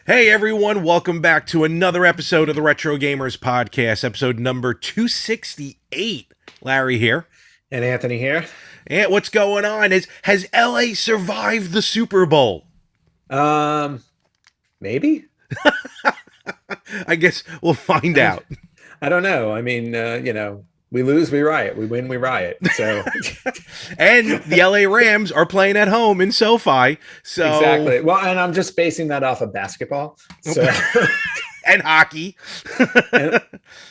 Hey everyone, welcome back to another episode of the Retro Gamers Podcast, episode number 268. Larry here. And Anthony here. And what's going on? Has LA survived the Super Bowl? Maybe. I guess we'll find out. I don't know. I mean, we lose, we riot. We win, we riot. So, and the LA Rams are playing at home in SoFi. So exactly. Well, and I'm just basing that off of basketball. So. And hockey.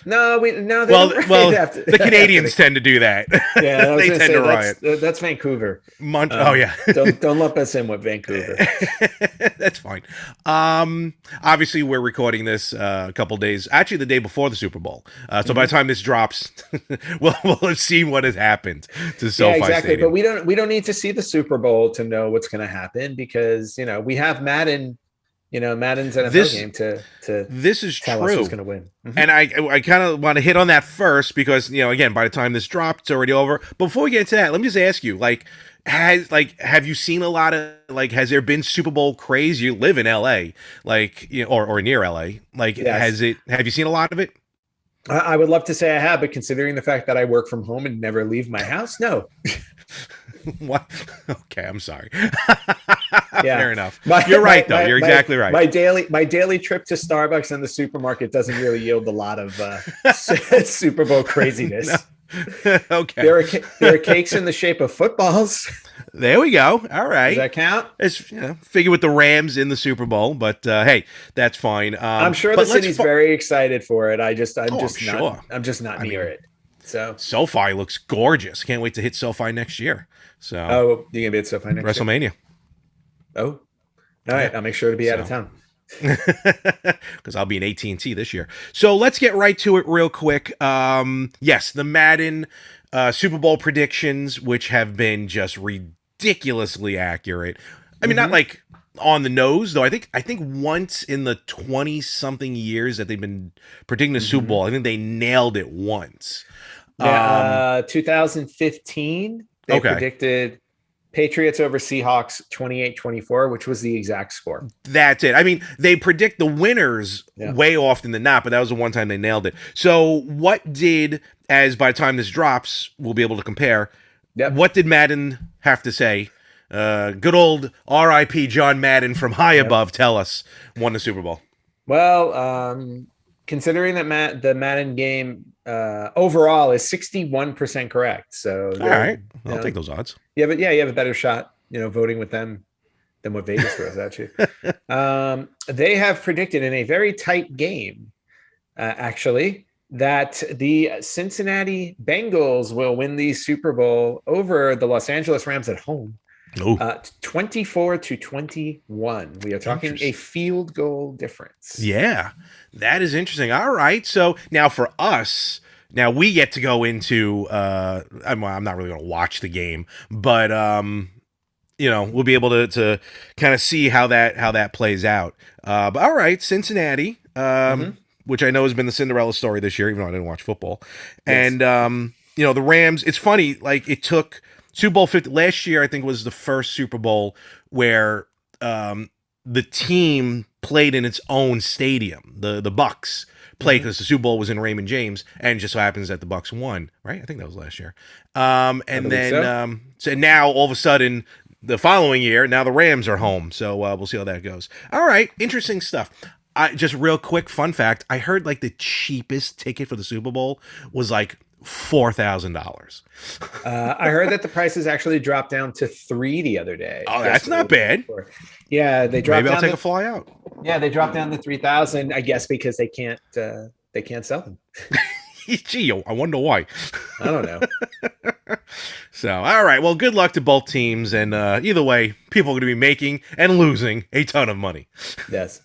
No. The Canadians tend to do that. Yeah, they tend to riot. That's Vancouver. Oh yeah. don't lump us in with Vancouver. That's fine. Obviously, we're recording this a couple days, actually the day before the Super Bowl. So by the time this drops, we'll have seen what has happened to SoFi exactly. Stadium. But we don't need to see the Super Bowl to know what's going to happen because we have Madden. Madden's NFL game to this is tell true. us who's going to win. Mm-hmm. And I kind of want to hit on that first because, again, by the time this dropped, it's already over. But before we get into that, let me just ask you, have you seen a lot of, has there been Super Bowl craze? You live in LA, or near LA. Yes. Have you seen a lot of it? I would love to say I have, but considering the fact that I work from home and never leave my house, no. What? Okay, I'm sorry. Yeah. Fair enough. You're right, though. You're exactly right. My daily trip to Starbucks and the supermarket doesn't really yield a lot of Super Bowl craziness. No. Okay. There are cakes in the shape of footballs. There we go. All right. Does that count? It's figure with the Rams in the Super Bowl, but hey, that's fine. I'm sure the city's very excited for it. I'm just not near it. So SoFi looks gorgeous. Can't wait to hit SoFi next year. So you're gonna be at SoFi next WrestleMania. Year? Oh, all right. Yeah. I'll make sure to be out of town because I'll be in AT&T this year. So let's get right to it real quick. Yes, the Madden Super Bowl predictions, which have been just ridiculously accurate. I mean, not like on the nose, though. I think once in the 20-something years that they've been predicting the Super Bowl, I think they nailed it once. 2015, they predicted Patriots over Seahawks 28-24, which was the exact score. That's it. I mean, they predict the winners way often than not, but that was the one time they nailed it. So what did, as by the time this drops, we'll be able to compare, what did Madden have to say? Good old R.I.P. John Madden from high above, tell us, won the Super Bowl. Well, considering that the Madden game overall is 61% correct. So all right, I'll take those odds. Yeah, but you have a better shot, voting with them than what Vegas throws at you. They have predicted in a very tight game, actually, that the Cincinnati Bengals will win the Super Bowl over the Los Angeles Rams at home. 24-21. We are talking a field goal difference. Yeah, that is interesting. All right. So now for us, we get to go into, I'm not really going to watch the game, but, we'll be able to kind of see how that plays out. But all right, Cincinnati, which I know has been the Cinderella story this year, even though I didn't watch football. Yes. And, the Rams, it's funny, it took Super Bowl 50 last year, I think, was the first Super Bowl where the team played in its own stadium. The Bucks played because the Super Bowl was in Raymond James, and it just so happens that the Bucks won. Right? I think that was last year. And then so now all of a sudden, the following year, now the Rams are home. So we'll see how that goes. All right, interesting stuff. Just real quick fun fact: I heard the cheapest ticket for the Super Bowl was $4,000. I heard that the prices actually dropped down to $3 the other day. Oh, that's not bad. Yeah, they dropped. Maybe I'll take a fly out. Yeah, they dropped down to $3,000. I guess because they can't sell them. Gee, I wonder why. I don't know. So, all right. Well, good luck to both teams, and either way, people are going to be making and losing a ton of money. Yes.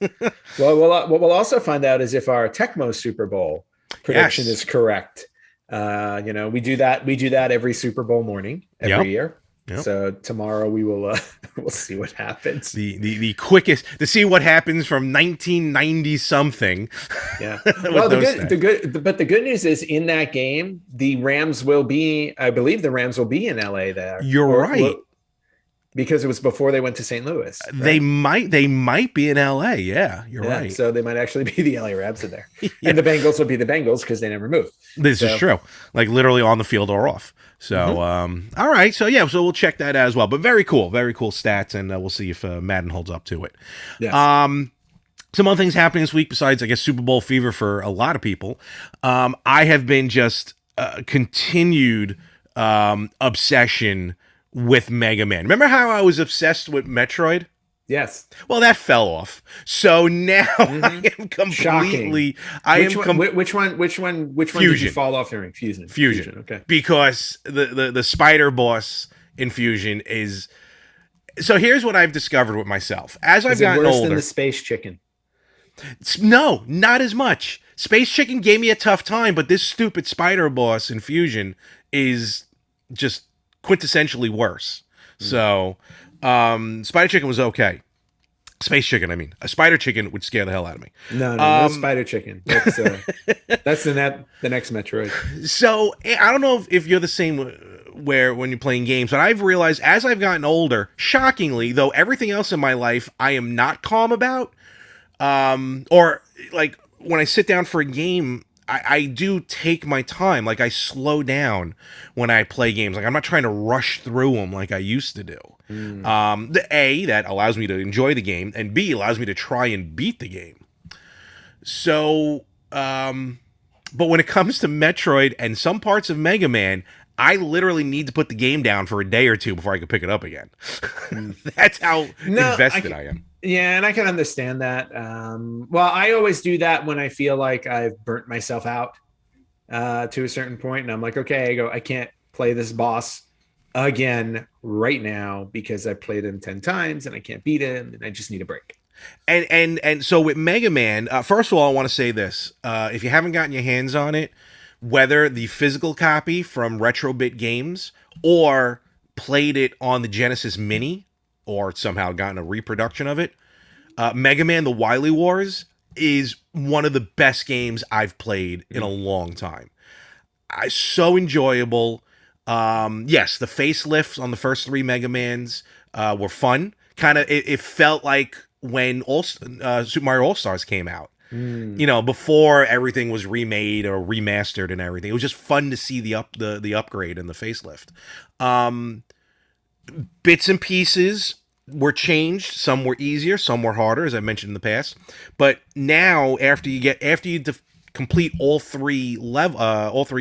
Well, what we'll also find out is if our Tecmo Super Bowl prediction is correct. We do that every Super Bowl morning every year. Yep. So tomorrow we will we'll see what happens. The quickest to see what happens from 1990 something. Yeah. With Well, those stats. but the good news is in that game, the Rams will be, I believe the Rams will be in LA there, You're or right. because it was before they went to St. Louis, They right? might be in LA. Yeah, you're Yeah. right. So they might actually be the LA Rams in there, Yeah, and the Bengals will be the Bengals because they never move. this is So, true. Like literally on the field or off. So, mhm. all right. So yeah, so we'll check that out as well. But very cool stats, and we'll see if Madden holds up to it. Yes. Some other things happening this week besides, I guess, Super Bowl fever for a lot of people. I have been just continued obsession with Mega Man. Remember how I was obsessed with Metroid? Yes. Well, that fell off. So now Mhm. I am Shocking. completely. I Which am one? Which one did you Fusion. fall off during? Fusion. Fusion Okay. because the spider boss in Fusion is. So here's what I've discovered with myself as I've Is it gotten worse than older. the space chicken? No, not as much. Space Chicken gave me a tough time, but this stupid spider boss in Fusion is just quintessentially worse. Hmm. So, Spider Chicken was okay. Space Chicken, I mean, a Spider Chicken would scare the hell out of me. No spider chicken. That's the next Metroid. So I don't know if you're the same where when you're playing games, but I've realized as I've gotten older, shockingly, though everything else in my life I am not calm about, or like when I sit down for a game, I do take my time. Like I slow down when I play games. Like I'm not trying to rush through them like I used to do. Hmm. The A, that allows me to enjoy the game, and B, allows me to try and beat the game. So, but when it comes to Metroid and some parts of Mega Man, I literally need to put the game down for a day or two before I can pick it up again. Hmm. That's how No, invested I am. yeah, and I can understand that. Well, I always do that when I feel like I've burnt myself out to a certain point, and I'm like, okay, I can't play this boss again right now because I played him 10 times and I can't beat him, and I just need a break. And so with Mega Man, first of all, I want to say this: if you haven't gotten your hands on it, whether the physical copy from Retrobit Games or played it on the Genesis Mini or somehow gotten a reproduction of it, Mega Man: The Wily Wars is one of the best games I've played in a long time. So enjoyable. Yes, the facelifts on the first three Mega Mans were fun. Kind of, it felt like when Super Mario All Stars came out. Mm. You know, before everything was remade or remastered and everything. It was just fun to see the upgrade and the facelift. Bits and pieces were changed. Some were easier, some were harder, as I mentioned in the past. But now, after you complete all three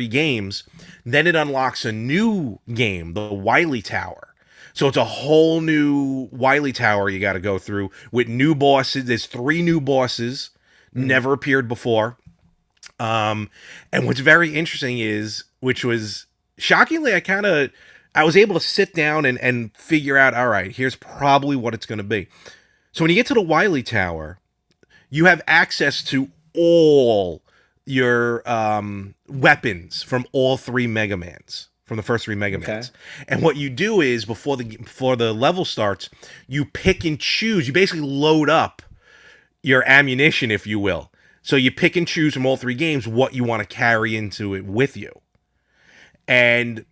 games, then it unlocks a new game, the Wily Tower. So it's a whole new Wily Tower you got to go through with new bosses. There's 3 new bosses, never appeared before. And what's very interesting is, which was shockingly, I was able to sit down and figure out, all right, here's probably what it's going to be. So when you get to the Wily Tower, you have access to all your weapons from all 3 Mega Mans, from the first 3 Mega Mans. And what you do is before the level starts, you pick and choose. You basically load up your ammunition, if you will. So you pick and choose from all 3 games what you want to carry into it with you. And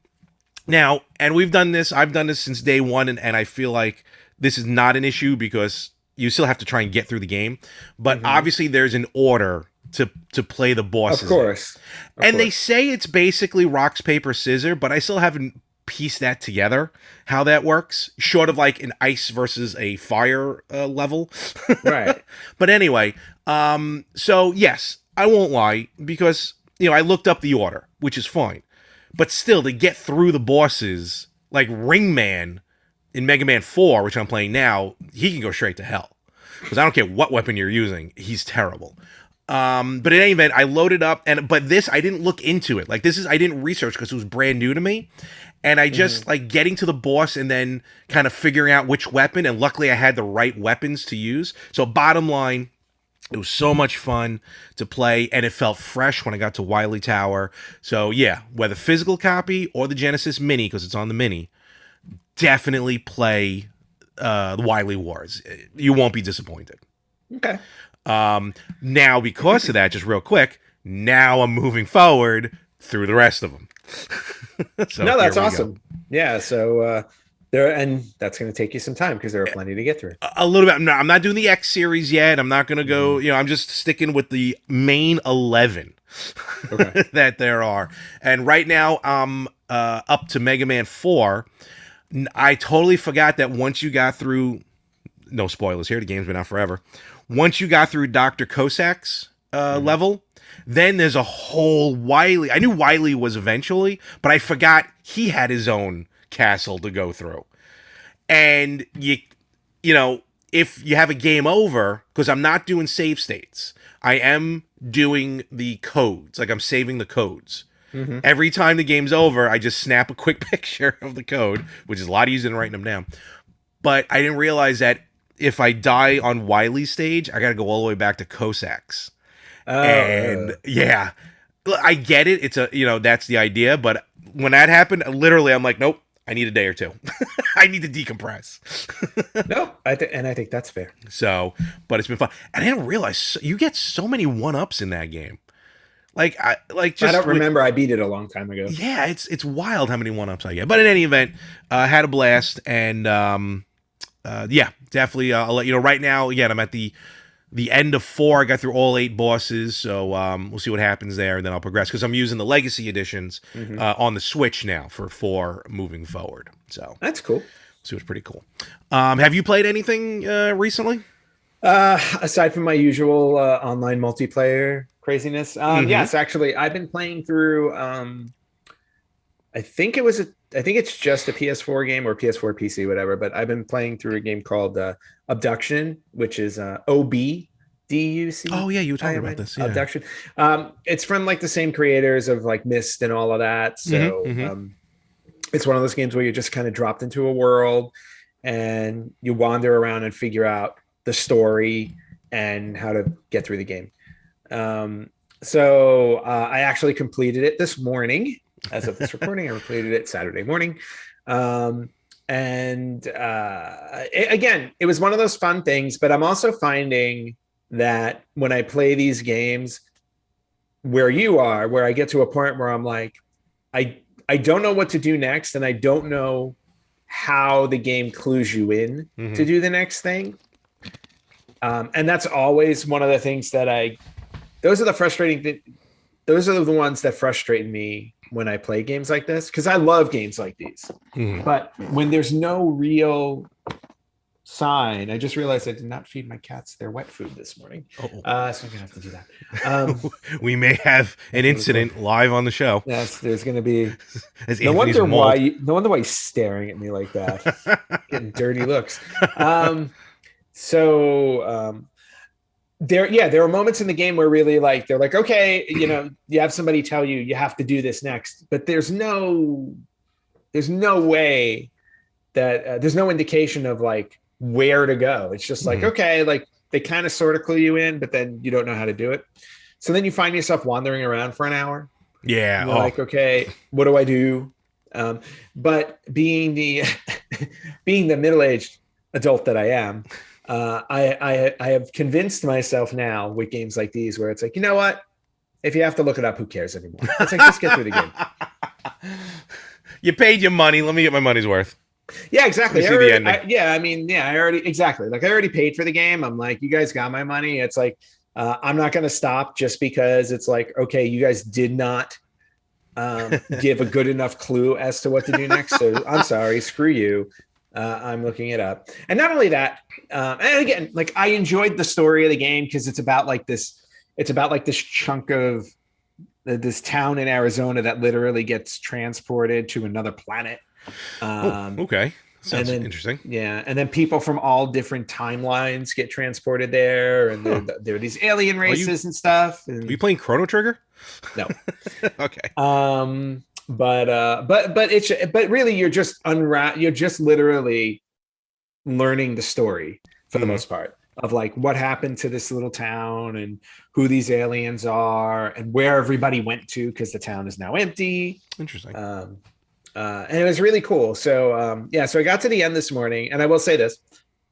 now, and I've done this since day one, and I feel like this is not an issue because you still have to try and get through the game. But obviously there's an order to play the bosses. Of course. They say it's basically rocks, paper, scissors, but I still haven't pieced that together, how that works, short of like an ice versus a fire level. Right. But anyway, so yes, I won't lie, because, you know, I looked up the order, which is fine. But still, to get through the bosses, like Ringman in Mega Man 4, which I'm playing now, he can go straight to hell. Because I don't care what weapon you're using, he's terrible. But in any event, I loaded up, but this, I didn't look into it. Like, I didn't research because it was brand new to me. And I just, like, getting to the boss and then kind of figuring out which weapon, and luckily I had the right weapons to use. So bottom line, it was so much fun to play, and it felt fresh when I got to Wily Tower. So yeah, whether physical copy or the Genesis Mini, because it's on the Mini, definitely play the Wily Wars. You won't be disappointed. Okay. Now, because of that, just real quick, now I'm moving forward through the rest of them. So No, that's here we awesome. go. Yeah. So there, and that's going to take you some time because there are plenty to get through. A little bit. I'm not doing the X series yet. I'm not going to go. Mhm. I'm just sticking with the main 11 Okay. that there are. And right now, I'm up to Mega Man 4. I totally forgot that once you got through. No spoilers here. The game's been out forever. Once you got through Dr. Cossack's Mhm. level, then there's a whole Wily. I knew Wily was eventually, but I forgot he had his own castle to go through. And you know, if you have a game over, because I'm not doing save states, I am doing the codes. Like I'm saving the codes. Mhm. Every time the game's over, I just snap a quick picture of the code, which is a lot easier than writing them down. But I didn't realize that if I die on Wily's stage, I got to go all the way back to Cossacks. Oh. And yeah, I get it. It's that's the idea. But when that happened, literally, I'm like, nope, I need a day or two. I need to decompress. No, I think that's fair. So, but it's been fun. And I didn't realize you get so many one-ups in that game. I don't remember. I beat it a long time ago. Yeah, it's wild how many one-ups I get. But in any event, had a blast. And yeah, definitely. I'll let you know. Right now, again, I'm at the end of 4. I got through all 8 bosses, so we'll see what happens there, and then I'll progress because I'm using the legacy editions Mhm. on the Switch now for 4 moving forward. So That's cool. it's pretty cool. Have you played anything recently? Aside from my usual online multiplayer craziness, Mhm. yes, actually, I've been playing through. I think it's just a PS4 game or PS4 PC, whatever. But I've been playing through a game called Abduction, which is OBDUC. Oh yeah, you were talking about this. Yeah. Abduction. It's from like the same creators of like Myst and all of that. So Mhm. it's one of those games where you're just kind of dropped into a world and you wander around and figure out the story and how to get through the game. So I actually completed it this morning. As of this recording, I completed it Saturday morning. And again, it was one of those fun things, but I'm also finding that when I play these games where you are, where I get to a point where I'm like, I don't know what to do next, and I don't know how the game clues you in to do the next thing. And that's always one of the things that those are the frustrating those are the ones that frustrate me when I play games like this, because I love games like these. But when there's no real sign, I just realized I did not feed my cats their wet food this morning. So I'm gonna have to do that. We may have an incident live on the show. Yes, there's gonna be. As No Anthony's wonder mold. no wonder why he's staring at me like that, getting dirty looks. There are moments in the game where really like they're like, okay, you have somebody tell you you have to do this next, but there's no way that there's no indication of like where to go. It's just like, okay, like they kind of sort of clue you in, but then you don't know how to do it. So then you find yourself wandering around for an hour. Yeah. And you're like, okay, what do I do? But being the being the middle-aged adult that I am, I have convinced myself now with games like these where it's like, you know what? If you have to look it up, who cares anymore? It's like, just get through the game. You paid your money. Let me get my money's worth. Yeah, exactly. I already, I already paid for the game. I'm like, you guys got my money. It's like, I'm not going to stop just because it's like, okay, you guys did not give a good enough clue as to what to do next. So I'm sorry, screw you. I'm looking it up. And not only that, and again, like I enjoyed the story of the game because it's about like this chunk of this town in Arizona that literally gets transported to another planet. Okay. Sounds interesting. Yeah. And then people from all different timelines get transported there. And there are these alien races and stuff. And, are you playing Chrono Trigger? No. Okay. But really you're just literally learning the story for the most part of like what happened to this little town and who these aliens are and where everybody went to because the town is now empty. Interesting. and it was really cool. So yeah, so I got to the end this morning, and I will say this: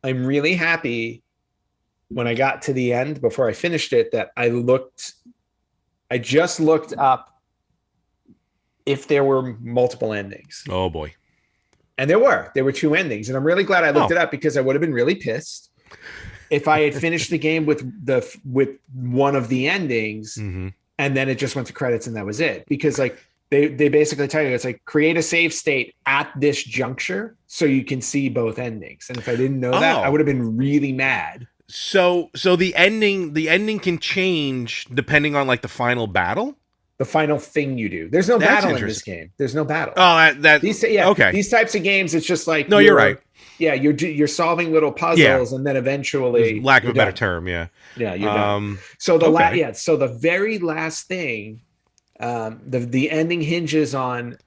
I'm really happy when I got to the end before I finished it that I just looked up if there were multiple endings. Oh boy. And there were 2 endings, and I'm really glad I looked it up because I would have been really pissed if I had finished the game with one of the endings, Mm-hmm. and then it just went to credits and that was it. Because like they basically tell you it's like create a save state at this juncture so you can see both endings. And if I didn't know that, I would have been really mad. So the ending can change depending on like the final battle. The final thing you do. There's no battle in this game. There's no battle. Oh, okay. These types of games, it's just like you're right. Yeah, you're solving little puzzles, and then eventually, lack of a better term, yeah, you're done. So so the very last thing, the ending hinges on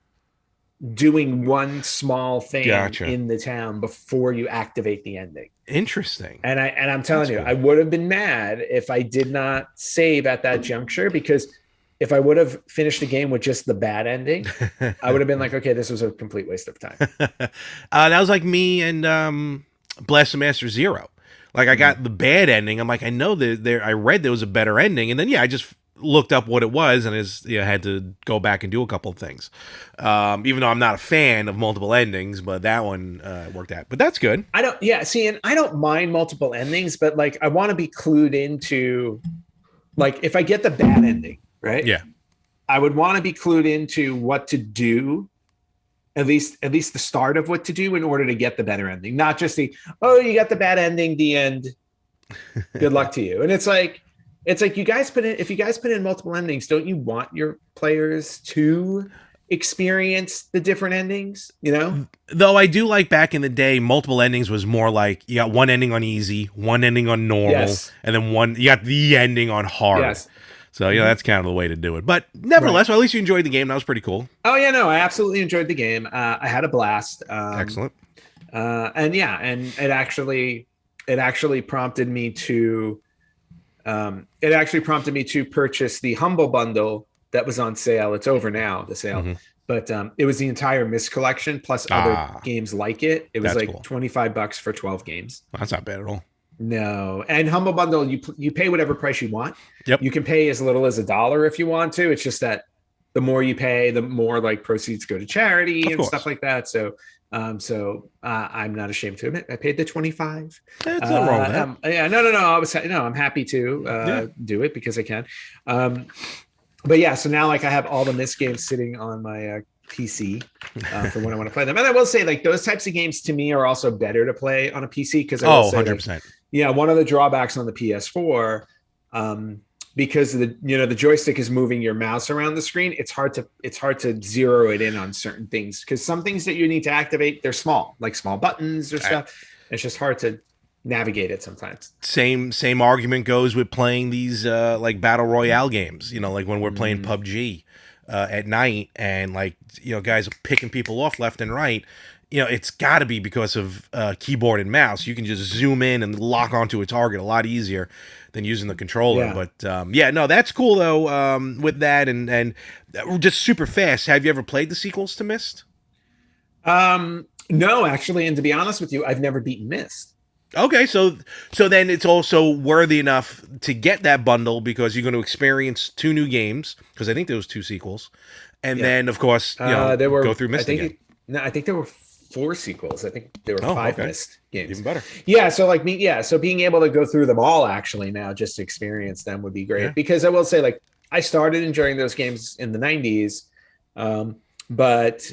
doing one small thing in the town before you activate the ending. Interesting. And I'm telling you, I would have been mad if I did not save at that juncture, because if I would have finished the game with just the bad ending, I would have been like, okay, this was a complete waste of time. That was like me and Blast of Master Zero. Like I got the bad ending. I'm like, I know that I read there was a better ending, and then I just looked up what it was, and had to go back and do a couple of things. Even though I'm not a fan of multiple endings, but that one worked out. But that's good. I don't mind multiple endings, but like I want to be clued into, like if I get the bad ending, right? Yeah. I would want to be clued into what to do, at least the start of what to do in order to get the better ending, not just you got the bad ending, the end. Good luck to you. And it's like if you guys put in multiple endings, don't you want your players to experience the different endings, Though I do like back in the day, multiple endings was more like you got one ending on easy, one ending on normal, and then you got the ending on hard. Yes. So, that's kind of the way to do it. But nevertheless, at least you enjoyed the game. That was pretty cool. Oh, yeah, no, I absolutely enjoyed the game. I had a blast. Excellent. And it actually prompted me to purchase the Humble Bundle that was on sale. It's over now, the sale. Mm-hmm. But it was the entire Myst collection plus other games like it. It was like cool. $25 for 12 games. Well, that's not bad at all. No, and Humble Bundle, you pay whatever price you want. Yep. You can pay as little as $1 if you want to. It's just that the more you pay, the more like proceeds go to charity and stuff like that. So, I'm not ashamed to admit I paid the $25. That's not wrong with that. No. I'm happy to do it because I can. But yeah, so now like I have all the Myst games sitting on my PC for when I want to play them. And I will say like those types of games to me are also better to play on a PC because 100%. One of the drawbacks on the PS4 because the joystick is moving your mouse around the screen, it's hard to zero it in on certain things because some things that you need to activate, they're small, like small buttons or stuff. It's just hard to navigate it sometimes. Same argument goes with playing these like battle royale games, like when we're playing PUBG at night and like guys are picking people off left and right. It's got to be because of keyboard and mouse. You can just zoom in and lock onto a target a lot easier than using the controller. But that's cool though. With that and just super fast. Have you ever played the sequels to Myst? No, actually, and to be honest with you, I've never beaten Myst. Okay, so then it's also worthy enough to get that bundle because you're going to experience 2 new games because I think there was 2 sequels, and then of course go through Myst again. I think there were 4 sequels. I think there were 5 Myst games. Even better. Yeah, so like me, so being able to go through them all actually now just to experience them would be great because I will say like I started enjoying those games in the 90s, but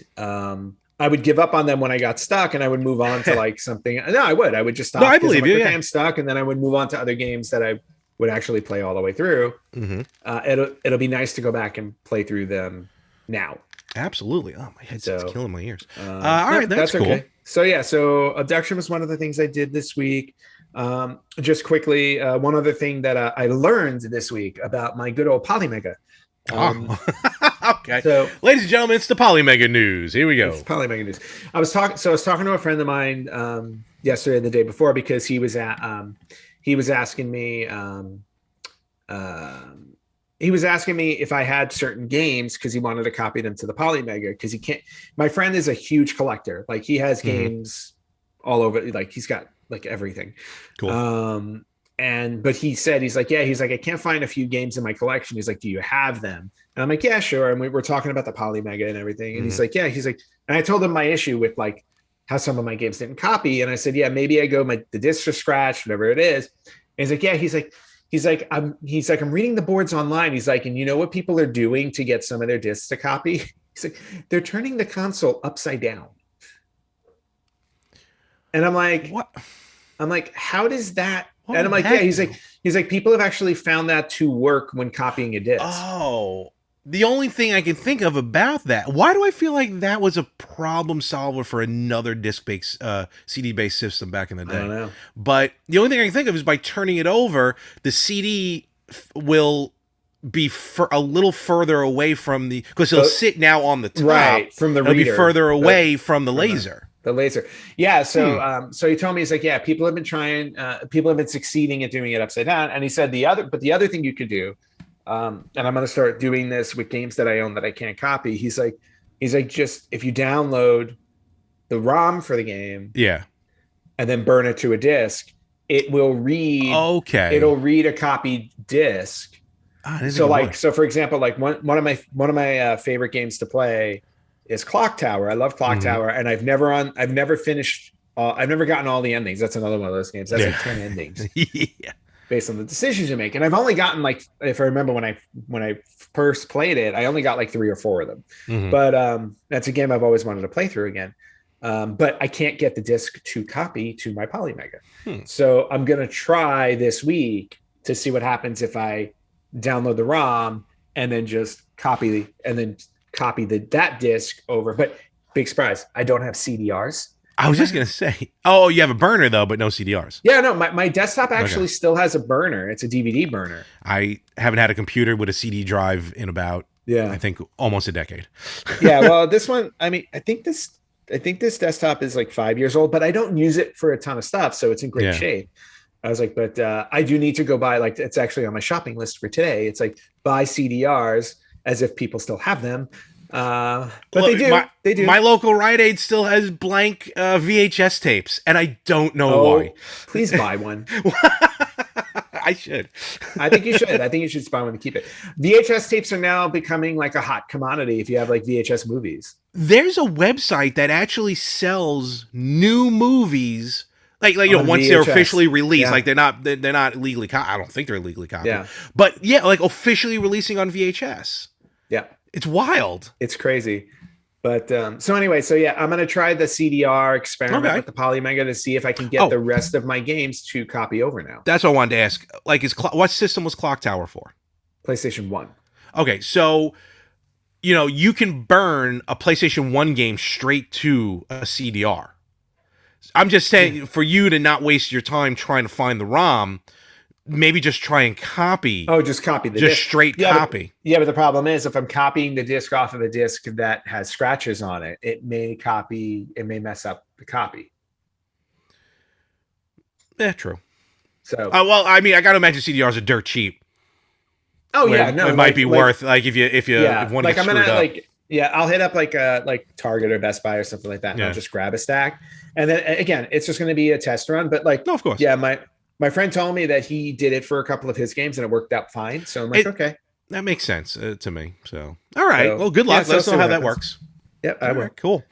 I would give up on them when I got stuck and I would move on to like something. No, I would just stop. No, I believe you. I'm stuck. And then I would move on to other games that I would actually play all the way through. Mm-hmm. It'll be nice to go back and play through them now. Absolutely. Oh, my head's killing my ears. All right. That's cool. Okay. So Abduction was one of the things I did this week. Just quickly, one other thing that I learned this week about my good old Polymega. Okay. So, ladies and gentlemen, it's the Polymega news. Here we go. It's Polymega news. I was talking to a friend of mine yesterday and the day before because he was asking me he was asking me if I had certain games because he wanted to copy them to the Polymega because he can't. My friend is a huge collector. Like he has games all over. Like he's got like everything. Cool. But he said he's like I can't find a few games in my collection. He's like, do you have them? And I'm like, yeah, sure. And we were talking about the Polymega and everything. And he's like, yeah. He's like, and I told him my issue with like how some of my games didn't copy. And I said, yeah, maybe I go the discs are scratched, whatever it is. And he's like, yeah. He's like, I'm reading the boards online. He's like, and you know what people are doing to get some of their discs to copy? He's like, they're turning the console upside down. And I'm like, What? I'm like, how does that? What And I'm like, would yeah. that He's like, people have actually found that to work when copying a disc. Oh, the only thing I can think of about that. Why do I feel like that was a problem solver for another disc-based, CD-based system back in the day? I don't know. But the only thing I can think of is by turning it over, the CD will be a little further away from the, because it'll sit now on the top, right, from the reader. It'll be further away from the laser. The laser. Yeah. So, so he told me, he's like, yeah, people have been trying, people have been succeeding at doing it upside down. And he said the other thing you could do, and I'm going to start doing this with games that I own that I can't copy. He's like, just if you download the ROM for the game, and then burn it to a disc, it will read. Okay. It'll read a copied disc. So for example, like one of my favorite games to play is Clock Tower. I love Clock Tower, and I've never gotten all the endings. That's another one of those games. That's like 10 endings. Based on the decisions you make. And I've only gotten like, if I remember when I first played it, I only got like 3 or 4 of them. But that's a game I've always wanted to play through again. But I can't get the disc to copy to my Polymega. So I'm going to try this week to see what happens if I download the ROM and then just copy that disc over. But big surprise, I don't have CDRs. I was just going to say, oh, you have a burner though, but no CDRs. Yeah, no, my desktop actually still has a burner. It's a DVD burner. I haven't had a computer with a CD drive in about, I think almost a decade. Yeah. Well, this one, I mean, I think this desktop is like 5 years old, but I don't use it for a ton of stuff. So it's in great shape. I was like, but I do need to go buy, like, it's actually on my shopping list for today. It's like buy CDRs as if people still have them. But look, they do. My local Rite Aid still has blank VHS tapes, and I don't know why. Please buy one. I should. I think you should. I think you should buy one to keep it. VHS tapes are now becoming like a hot commodity if you have like VHS movies. There's a website that actually sells new movies. Like you know, once they're officially released, like they're not legally I don't think they're legally copied. Yeah. But yeah, like officially releasing on VHS. Yeah. It's wild. It's crazy. But so anyway, so yeah, I'm going to try the CDR experiment with the Polymega to see if I can get the rest of my games to copy over now. That's what I wanted to ask. Like, what system was Clock Tower for? PlayStation 1. Okay, so, you know, you can burn a PlayStation 1 game straight to a CDR. I'm just saying, for you to not waste your time trying to find the ROM, maybe just try and copy. Oh, just copy the disc. Just straight copy. But the problem is, if I'm copying the disc off of a disc that has scratches on it, it may mess up the copy. Yeah, true. So, well, I mean, I got to imagine CDRs are dirt cheap. Oh yeah, no, it might be worth like if you want to get screwed up. I'll hit up like Target or Best Buy or something like that. And I'll just grab a stack, and then again, it's just going to be a test run. But like, no, of course, yeah, my friend told me that he did it for a couple of his games and it worked out fine. So I'm like, okay. That makes sense to me. So, all right. Well, good luck. Let us know how that works. Yep, I will. Right, cool.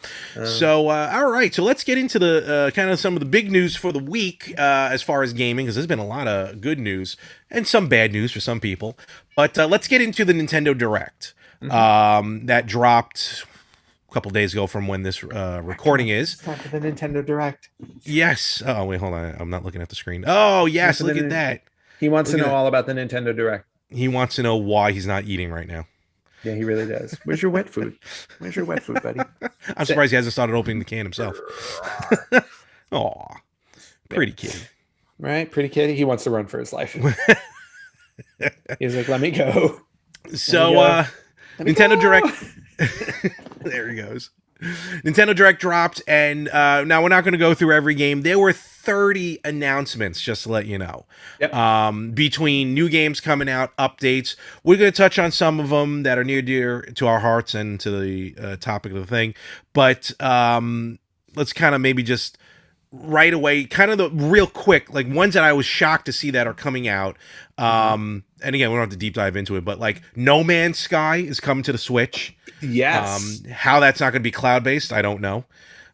So, all right. So let's get into the kind of some of the big news for the week as far as gaming, because there's been a lot of good news and some bad news for some people. But let's get into the Nintendo Direct that dropped a couple days ago from when this recording is. It's time for the Nintendo Direct. Yes. Oh, wait, hold on. I'm not looking at the screen. Oh, yes. Look at that. He wants to know all about the Nintendo Direct. He wants to know why he's not eating right now. Yeah, he really does. Where's your wet food? Where's your wet food, buddy? I'm surprised he hasn't started opening the can himself. Aw. Pretty kitty. Right? Pretty kitty. He wants to run for his life. He's like, let me go. So, Nintendo Direct. There he goes. Nintendo Direct dropped, and now we're not going to go through every game. There were 30 announcements, just to let you know. Yep. Between new games coming out, updates. We're going to touch on some of them that are near dear to our hearts and to the topic of the thing. But let's kind of maybe just right away, kind of the real quick, like ones that I was shocked to see that are coming out. And again, we don't have to deep dive into it, but like No Man's Sky is coming to the Switch. Yes. How that's not going to be cloud-based, I don't know.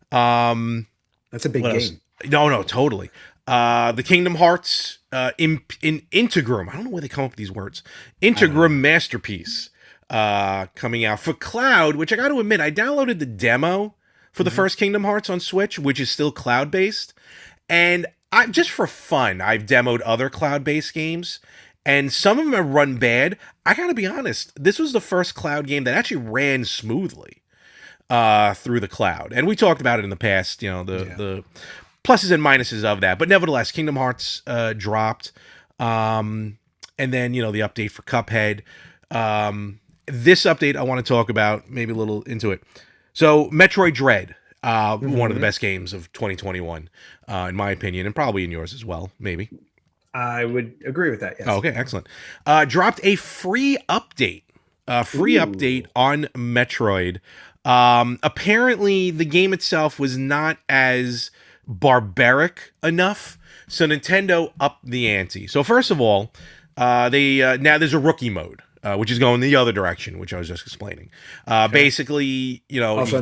That's a big game. Else? No, totally. The Kingdom Hearts in Integrum. I don't know where they come up with these words. Integrum Masterpiece coming out for cloud, which I got to admit, I downloaded the demo for the first Kingdom Hearts on Switch, which is still cloud-based. And just for fun, I've demoed other cloud-based games, and some of them have run bad. I gotta be honest, this was the first cloud game that actually ran smoothly through the cloud. And we talked about it in the past, the pluses and minuses of that. But nevertheless, Kingdom Hearts dropped. And then, the update for Cuphead. This update I want to talk about, maybe a little into it. So, Metroid Dread, one of the best games of 2021, in my opinion, and probably in yours as well, maybe. I would agree with that, yes. Oh, okay, excellent. Dropped a free update. Update on Metroid. Apparently, the game itself was not as barbaric enough, so Nintendo upped the ante. So first of all, they now there's a rookie mode, which is going the other direction, which I was just explaining. Basically, also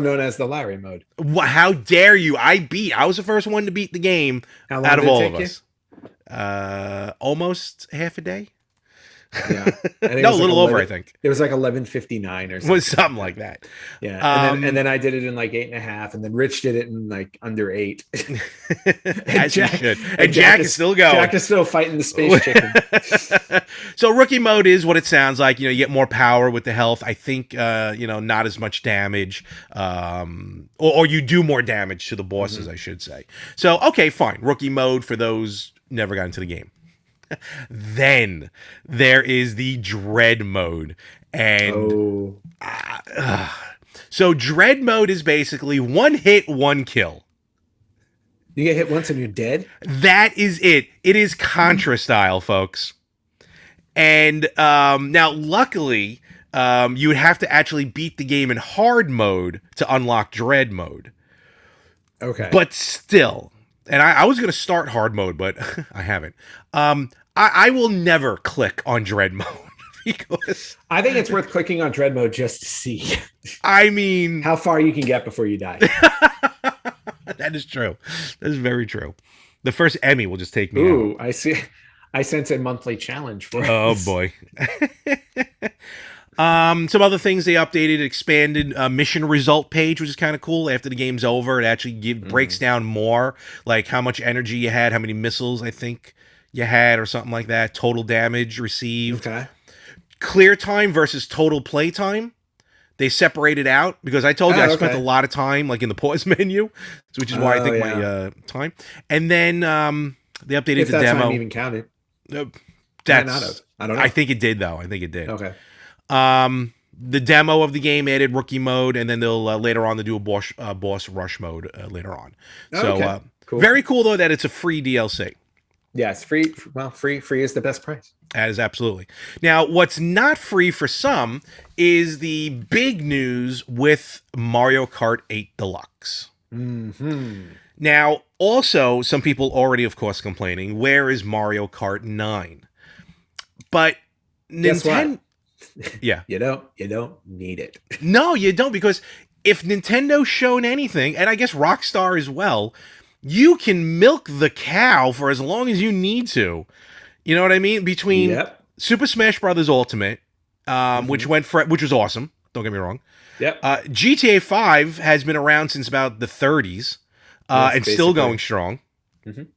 known as the Larry mode. How dare you? I was the first one to beat the game out of all of us. Almost half a day. Yeah, no, a little over. I think it was like 11:59 or something. Was something like that. Yeah, and then I did it in like 8.5, and then Rich did it in like under 8. As you should. And Jack is still going. Jack is still fighting the space chicken. So rookie mode is what it sounds like. You get more power with the health. I think not as much damage, or you do more damage to the bosses, I should say. So okay, fine. Rookie mode for those never got into the game. Then there is the Dread mode, and so Dread mode is basically one hit, one kill. You get hit once and you're dead. That is it. It is Contra style, folks. And now, luckily, you would have to actually beat the game in hard mode to unlock Dread mode. Okay, but still. And I was going to start hard mode, but I haven't. I will never click on Dread mode because I think it's worth clicking on Dread mode just to see. I mean, how far you can get before you die. That is true. That is very true. The first Emmy will just take me out. Ooh, I see. I sense a monthly challenge for us. Oh boy. Some other things they updated, expanded mission result page, which is kind of cool. After the game's over, it actually breaks down more, like how much energy you had, how many missiles I think you had, or something like that. Total damage received. Okay. Clear time versus total play time. They separated out because I told you I spent a lot of time like in the pause menu, which is why I think my time. And then they updated if the demo. Time even counted. That's I don't know. I think it did though. I think it did. Okay. The demo of the game added rookie mode, and then they'll later on do a boss rush mode later on. So cool. Very cool though that it's a free DLC. Yeah, it's free. Well, free is the best price. That is absolutely. Now, what's not free for some is the big news with Mario Kart 8 Deluxe. Now, also, some people already, of course, complaining, where is Mario Kart 9? But Nintendo... Yeah. You don't need it. No, you don't, because if Nintendo's shown anything, and I guess Rockstar as well, you can milk the cow for as long as you need to. You know what I mean? Between Super Smash Bros. Ultimate, which was awesome. Don't get me wrong. Yep. GTA 5 has been around since about the 30s, and still going strong. And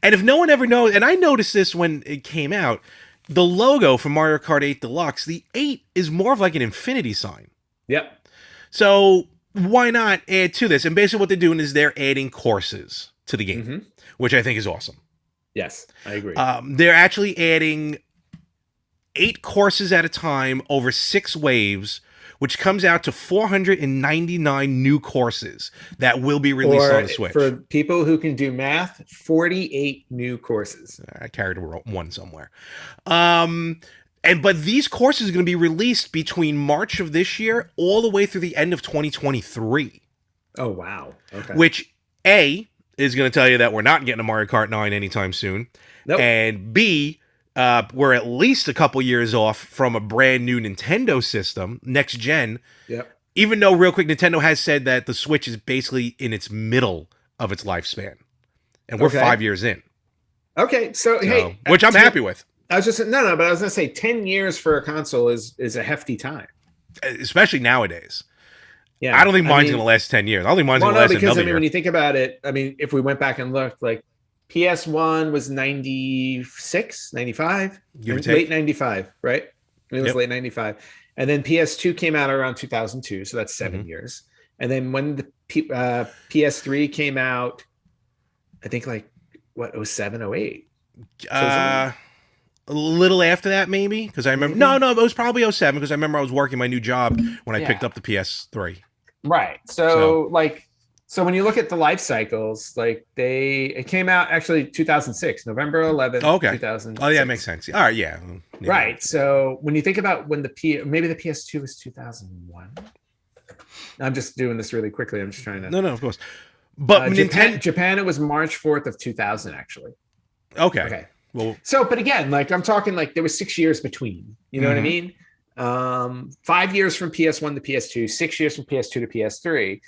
if no one ever knows, and I noticed this when it came out, the logo for Mario Kart 8 Deluxe, the 8 is more of like an infinity sign. Yep. So why not add to this? And basically what they're doing is they're adding courses to the game, which I think is awesome. Yes, I agree. They're actually adding 8 courses at a time over 6 waves, which comes out to 499 new courses that will be released on the Switch. For people who can do math, 48 new courses. I carried one somewhere. But these courses are going to be released between March of this year all the way through the end of 2023. Oh, wow. Okay. Which, A, is going to tell you that we're not getting a Mario Kart 9 anytime soon. Nope. And B, we're at least a couple years off from a brand new Nintendo system, next gen. Yep. Even though, real quick, Nintendo has said that the Switch is basically in its middle of its lifespan. And we're 5 years in. Okay, so hey. Which I'm happy with. I was just but I was gonna say 10 years for a console is a hefty time, especially nowadays. Yeah, I don't think mine's gonna last 10 years. I don't think mine's gonna last another year. When you think about it, if we went back and looked, like PS1 was 96, 95, late 95, right? It was late 95, and then PS2 came out around 2002, so that's 7 years. And then when the PS3 came out, I think 07, 08. A little after that, maybe, because I remember. No, it was probably 07 because I remember I was working my new job when I picked up the PS3. Right. So when you look at the life cycles, it came out actually 2006, November 11th, 2006. Oh yeah, it makes sense. All right, yeah. Right. So when you think about when maybe the PS2 was 2001. I'm just doing this really quickly. I'm just trying to. No, of course. But Japan, it was March 4th of 2000, actually. Okay. Well, but again, I'm talking there was 6 years between. You know what I mean? 5 years from PS1 to PS2, 6 years from PS2 to PS3.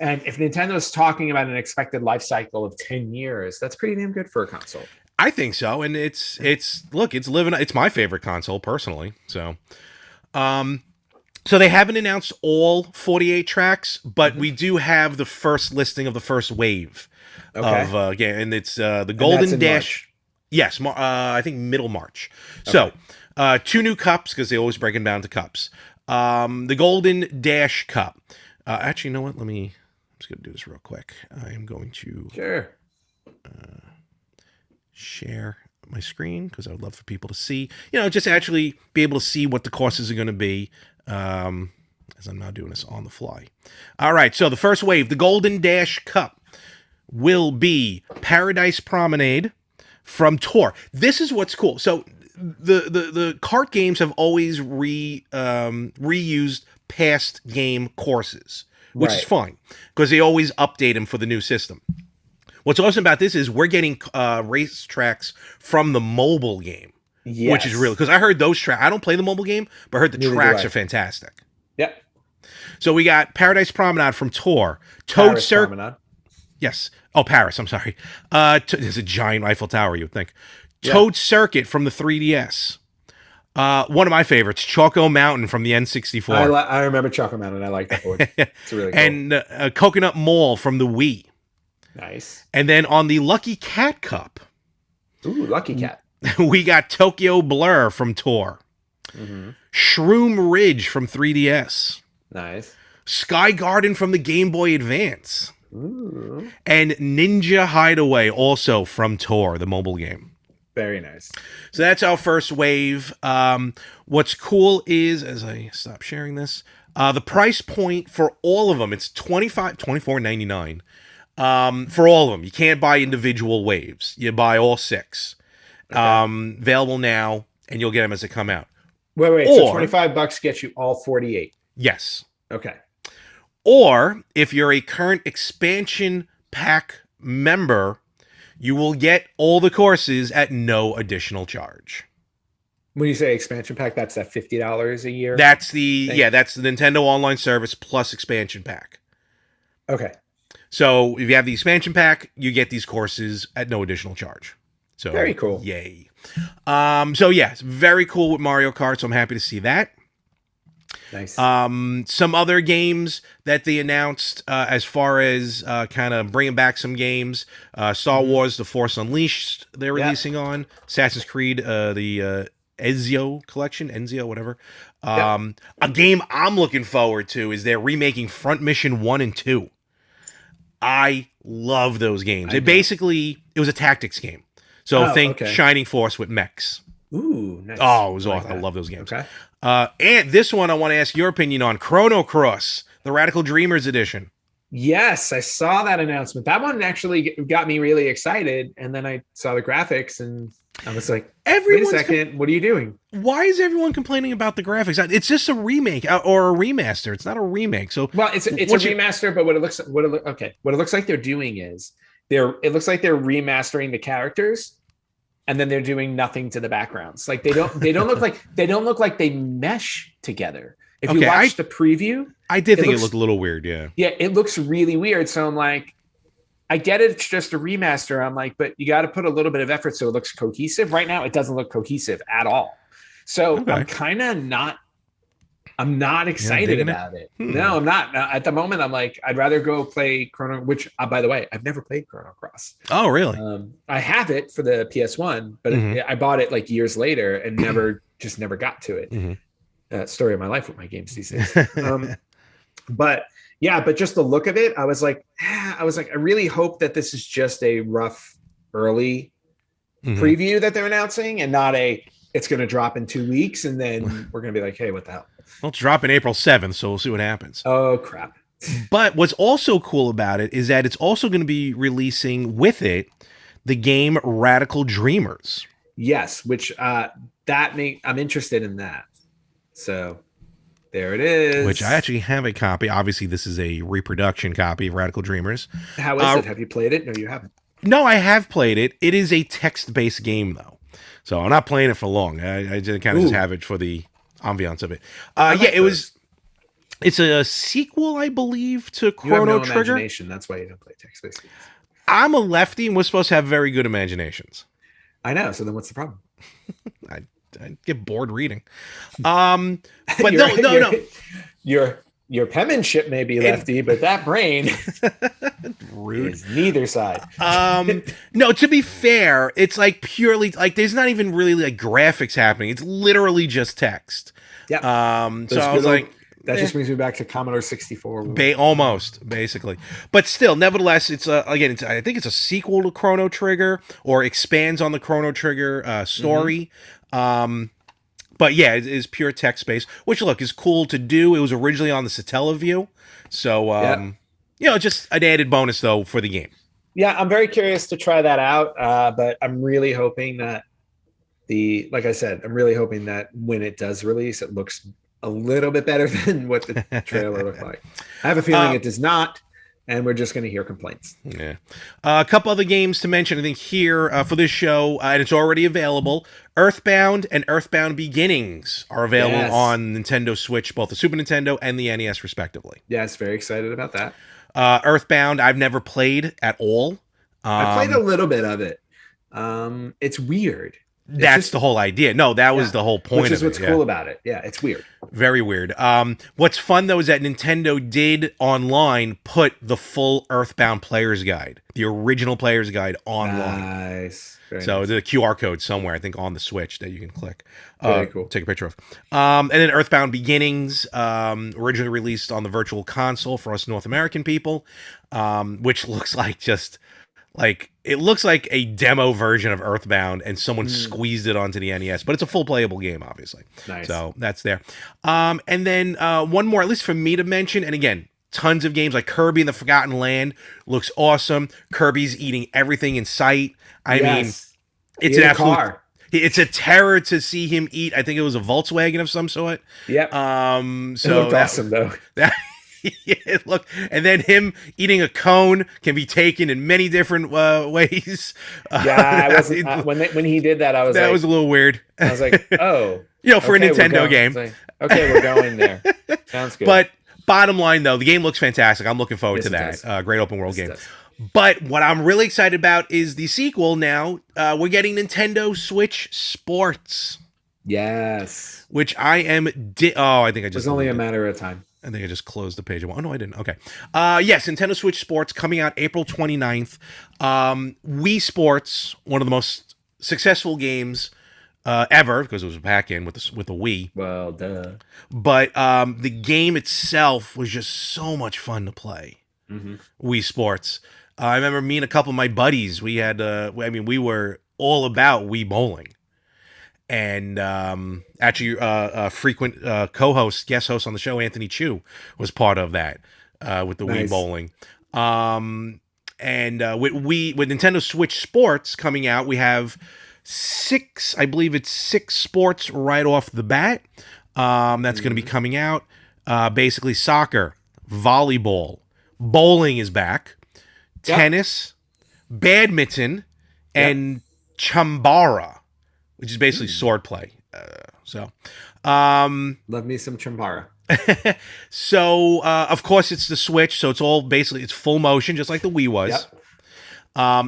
And if Nintendo's talking about an expected life cycle of 10 years, that's pretty damn good for a console. I think so. And it's living. It's my favorite console personally. So, so they haven't announced all 48 tracks, but we do have the first listing of the first wave of and it's the Golden Dash. March. Yes, I think middle March. Okay. So, 2 new cups, because they always break them down to cups. The Golden Dash Cup. Actually, you know what? I'm just going to do this real quick. I am going to share my screen, because I would love for people to see. Just actually be able to see what the courses are going to be, as I'm now doing this on the fly. All right, so the first wave, the Golden Dash Cup, will be Paradise Promenade from Tour. This is what's cool. So the Kart games have always reused past game courses, which is fine because they always update them for the new system. What's awesome about this is we're getting race tracks from the mobile game, which is really, because I heard those tracks. I don't play the mobile game, but I heard the tracks are fantastic. Yep. So we got Paradise Promenade from Tour, Toad Circuit. Yes. Oh, Paris. I'm sorry. There's a giant Eiffel Tower, you would think. Toad Circuit from the 3DS. One of my favorites, Choco Mountain from the N64. I remember Choco Mountain. I like that board. It's really cool. And Coconut Mall from the Wii. Nice. And then on the Lucky Cat Cup. Ooh, Lucky Cat. We got Tokyo Blur from Tour. Shroom Ridge from 3DS. Nice. Sky Garden from the Game Boy Advance. Ooh. And Ninja Hideaway also from Tour, the mobile game. Very nice. So that's our first wave. What's cool is, as I stop sharing this, the price point for all of them, it's $24.99 for all of them. You can't buy individual waves. You buy all 6. Available now, and you'll get them as they come out. Wait. So $25 gets you all 48. Yes. Okay. Or if you're a current expansion pack member, you will get all the courses at no additional charge. When you say expansion pack, that's that $50 a year? That's the Nintendo Online Service plus expansion pack. Okay. So if you have the expansion pack, you get these courses at no additional charge. So very cool. Yay. So yeah, it's very cool with Mario Kart, so I'm happy to see that. Nice. Some other games that they announced as far as kind of bringing back some games. Star Wars The Force Unleashed they're releasing on. Assassin's Creed, the Ezio collection, whatever. A game I'm looking forward to is they're remaking Front Mission 1 and 2. I love those games. It was a tactics game. So think Shining Force with mechs. Ooh, nice. Oh, it was awesome. I love those games. Okay. And this one I want to ask your opinion on Chrono Cross, the Radical Dreamers edition. Yes, I saw that announcement. That one actually got me really excited. And then I saw the graphics and I was like, wait a second, what are you doing? Why is everyone complaining about the graphics? It's just a remake or a remaster. It's not a remake. So well, it's a remaster, but what it looks like they're doing is it looks like they're remastering the characters and then they're doing nothing to the backgrounds. Like they don't look like they mesh together. If you watch the preview, I did think it looked a little weird. Yeah. Yeah, it looks really weird. So I'm like, I get it. It's just a remaster. I'm like, but you got to put a little bit of effort so it looks cohesive. Right now, it doesn't look cohesive at all. So I'm kind of not. I'm not excited about it. No, I'm not. At the moment, I'm like, I'd rather go play Chrono. Which, by the way, I've never played Chrono Cross. Oh, really? I have it for the PS1, but I bought it like years later and never got to it. Story of my life with my games these days. But just the look of it, I was like, I really hope that this is just a rough early preview that they're announcing and not it's going to drop in 2 weeks. And then we're going to be like, hey, what the hell? Well, it's dropping April 7th, so we'll see what happens. Oh, crap. But what's also cool about it is that it's also going to be releasing with it the game Radical Dreamers. Yes, which I'm interested in that. So there it is. Which I actually have a copy. Obviously, this is a reproduction copy of Radical Dreamers. How is it? Have you played it? No, you haven't. No, I have played it. It is a text-based game, though. So I'm not playing it for long. I just kind of just have it for the ambiance of it. It's a sequel, I believe, to Chrono Trigger. Imagination. That's why you don't play text-based games. I'm a lefty, and we're supposed to have very good imaginations. I know. So then what's the problem? I get bored reading. But no. Your penmanship may be lefty, but that brain rude is neither side. No, to be fair, it's like purely like there's not even really like graphics happening. It's literally just text. Yeah. So I was like, that just brings me back to Commodore 64. Almost, basically. But still, nevertheless, it's I think it's a sequel to Chrono Trigger or expands on the Chrono Trigger story. But yeah, it is pure text-based, which, look, is cool to do. It was originally on the Satellaview. So, just an added bonus, though, for the game. Yeah, I'm very curious to try that out. But I'm really hoping that like I said, I'm really hoping that when it does release, it looks a little bit better than what the trailer looked like. I have a feeling it does not. And we're just going to hear complaints. Yeah. A couple other games to mention, I think, here for this show, and it's already available. Earthbound and Earthbound Beginnings are available on Nintendo Switch, both the Super Nintendo and the NES, respectively. Yes, very excited about that. Earthbound, I've never played at all. I played a little bit of it. It's weird. That's the whole idea. No, that was the whole point. Which is what's cool about it. Yeah, it's weird. Very weird. What's fun, though, is that Nintendo did online put the full Earthbound Player's Guide, the original Player's Guide online. Nice. So there's a QR code somewhere, I think, on the Switch that you can click. Very cool. Take a picture of. And then Earthbound Beginnings, originally released on the Virtual Console for us North American people, which looks like it looks like a demo version of Earthbound and someone squeezed it onto the NES, but it's a full playable game, obviously. Nice. So that's there. And then one more, at least for me to mention, and again, tons of games like Kirby and the Forgotten Land looks awesome. Kirby's eating everything in sight. I mean, it's an absolute car. It's a terror to see him eat. I think it was a Volkswagen of some sort. Yep. So it looked awesome, though. Yeah, look, and then him eating a cone can be taken in many different ways. Yeah, I wasn't when he did that. That was a little weird. I was like, oh, for a Nintendo game. Like, okay, we're going there. Sounds good. But bottom line, though, the game looks fantastic. I'm looking forward to that. Great open world game. But what I'm really excited about is the sequel. Now we're getting Nintendo Switch Sports. Yes, which I am. I think I just. It was only a matter of time. I think I just closed the page. Oh, no, I didn't. Okay. Yes, Nintendo Switch Sports coming out April 29th. Wii Sports, one of the most successful games ever, because it was back in with the Wii. Well, duh. But the game itself was just so much fun to play. Wii Sports. I remember me and a couple of my buddies, we had, we were all about Wii bowling. and actually a frequent co-host, guest host on the show, Anthony Chu, was part of that with the Wii Nice. bowling. And with Nintendo Switch Sports coming out, we have I believe it's 6 sports right off the bat. That's going to be coming out. Basically, soccer, volleyball, bowling is back, tennis, badminton, and chambara, which is basically swordplay. Love me some Chambara. So of course it's the Switch, so it's all basically it's full motion, just like the Wii was. Yep.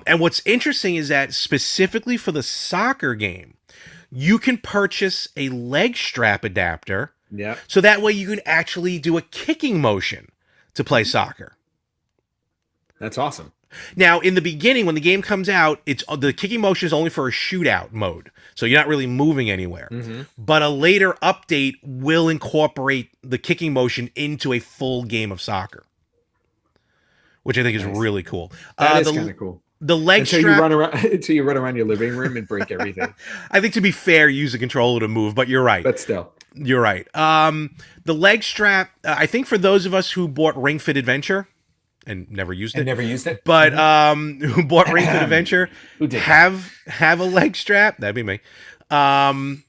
And what's interesting is that specifically for the soccer game, you can purchase a leg strap adapter. Yep. So that way you can actually do a kicking motion to play soccer. That's awesome. Now, in the beginning, when the game comes out, the kicking motion is only for a shootout mode, so you're not really moving anywhere. But a later update will incorporate the kicking motion into a full game of soccer, which I think is really cool. That is kind of cool. The leg until strap, you run around your living room and break everything. I think to be fair, use the controller to move, but you're right. But still, you're right. The leg strap, I think for those of us who bought Ring Fit Adventure and never used it. But who bought Ring Fit Adventure have a leg strap. That'd be me. Have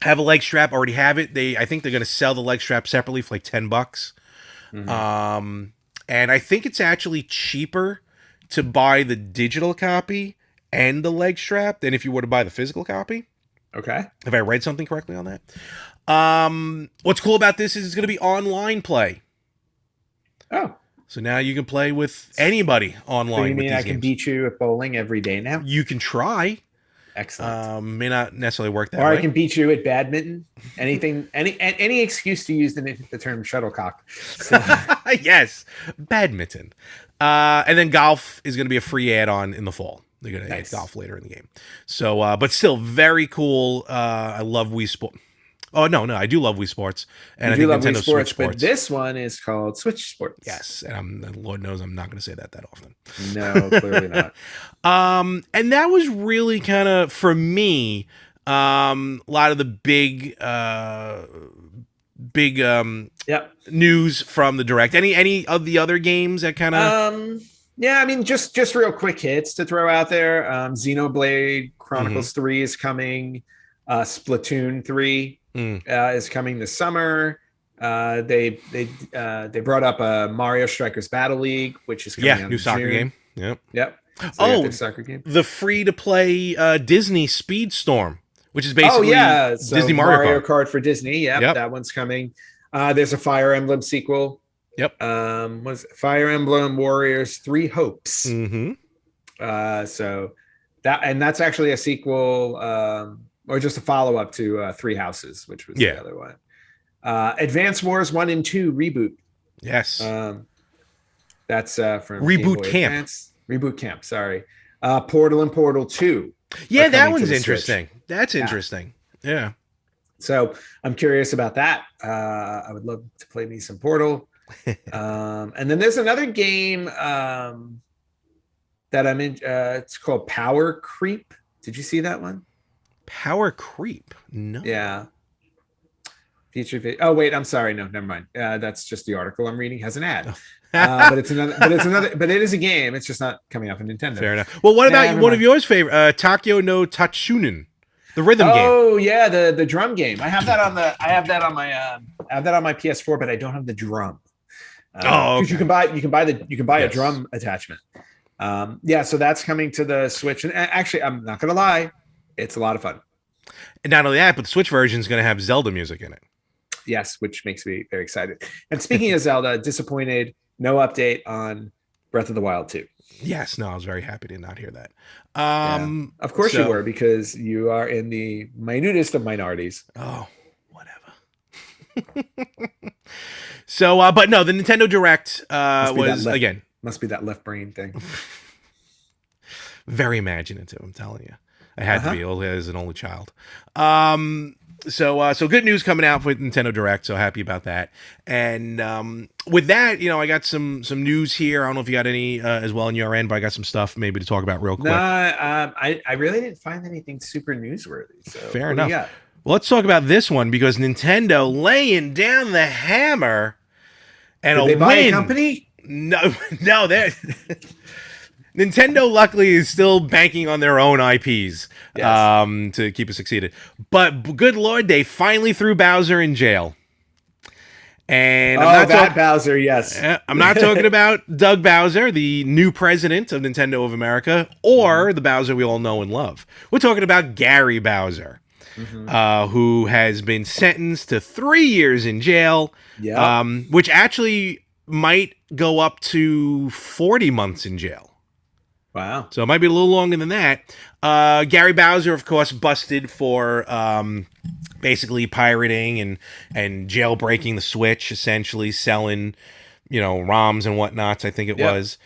a leg strap, already have it. I think they're gonna sell the leg strap separately for like $10. And I think it's actually cheaper to buy the digital copy and the leg strap than if you were to buy the physical copy. Okay. Have I read something correctly on that? What's cool about this is it's gonna be online play. Oh. So now you can play with anybody online. So you mean with I these can games. beat you at bowling every day now? You can try. Excellent. May not necessarily work that or way. I can beat you at badminton. Anything, any excuse to use the term shuttlecock. So, Yes, badminton. And then golf is going to be a free add-on in the fall. They're going to add golf later in the game. So, but still very cool. I love Wii Sports. Oh no, I do love Wii Sports, and I think Nintendo Switch Sports. But this one is called Switch Sports. Yes, and Lord knows I'm not going to say that often. No, clearly not. And that was really kind of for me. A lot of the big news from the Direct. Any of the other games that kind of yeah, I mean just real quick hits to throw out there. Xenoblade Chronicles 3 is coming. Splatoon 3 is coming this summer. They brought up Mario Strikers Battle League, which is coming out new in soccer June. game. Yep. So soccer game. The free-to-play Disney Speedstorm, which is basically so Disney Mario Kart for Disney. Yep, that one's coming. There's a Fire Emblem sequel. Yep. Was Fire Emblem Warriors 3 Hopes. So that's actually a sequel, or just a follow-up to 3 Houses, which was the other one. Advance Wars 1 and 2 reboot. Yes. That's from Reboot Camp. Advance. Reboot Camp, sorry. Portal and Portal 2. Yeah, that one's interesting. Switch. That's interesting. Yeah. So I'm curious about that. I would love to play me some Portal. And then there's another game that I'm in. It's called Power Creep. Did you see that one? Power Creep? No. Yeah. Oh wait, I'm sorry. No, never mind. That's just the article I'm reading. Has an ad. But it's another. But it is a game. It's just not coming up on Nintendo. Fair enough. Well, what about one of yours favorite? Takyo no Tatsunin, the rhythm game. Oh yeah, the drum game. I have that on my PS4, but I don't have the drum. Because you can buy a drum attachment. So that's coming to the Switch, and actually, I'm not gonna lie, it's a lot of fun. And not only that, but the Switch version is going to have Zelda music in it. Yes, which makes me very excited. And speaking of Zelda, disappointed, no update on Breath of the Wild 2. Yes, no, I was very happy to not hear that. Of course you were, because you are in the minutest of minorities. Oh, whatever. So, but no, the Nintendo Direct again. Must be that left brain thing. Very imaginative, I'm telling you. I had to be as an only child. So good news coming out with Nintendo Direct. So happy about that. And with that, I got some news here. I don't know if you got any as well on your end, but I got some stuff maybe to talk about real No, quick. I really didn't find anything super newsworthy. So Fair what do you enough. got? Well, let's talk about this one because Nintendo laying down the hammer and Did a they buy a win. company? No, no, they're Nintendo luckily is still banking on their own IPs Yes. to keep it succeeded. But good lord, they finally threw Bowser in jail. And Oh, that Bowser, yes. I'm not talking about Doug Bowser, the new president of Nintendo of America, or the Bowser we all know and love. We're talking about Gary Bowser, who has been sentenced to 3 years in jail, Yep. which actually might go up to 40 months in jail. Wow. So it might be a little longer than that. Gary Bowser, of course, busted for basically pirating and jailbreaking the Switch, essentially selling, ROMs and whatnots, I think it was.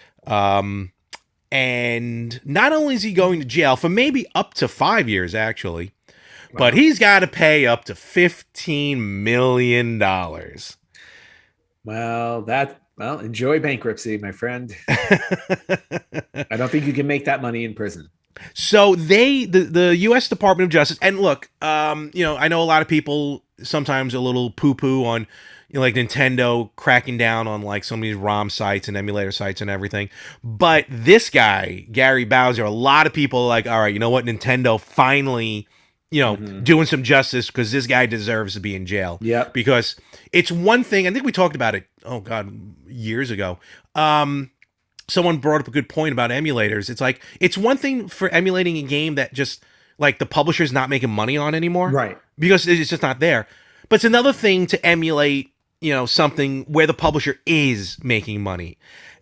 And not only is he going to jail for maybe up to 5 years, actually, but he's got to pay up to $15 million. Well, enjoy bankruptcy, my friend. I don't think you can make that money in prison. So the U.S. Department of Justice, and look, I know a lot of people sometimes a little poo-poo on, like Nintendo cracking down on like some of these ROM sites and emulator sites and everything. But this guy, Gary Bowser, a lot of people are like, all right, you know what, Nintendo finally, doing some justice because this guy deserves to be in jail. Yep. Because it's one thing, I think we talked about it, oh God, years ago. Someone brought up a good point about emulators. It's like, it's one thing for emulating a game that just like the publisher's not making money on anymore. Right. Because it's just not there. But it's another thing to emulate, something where the publisher is making money.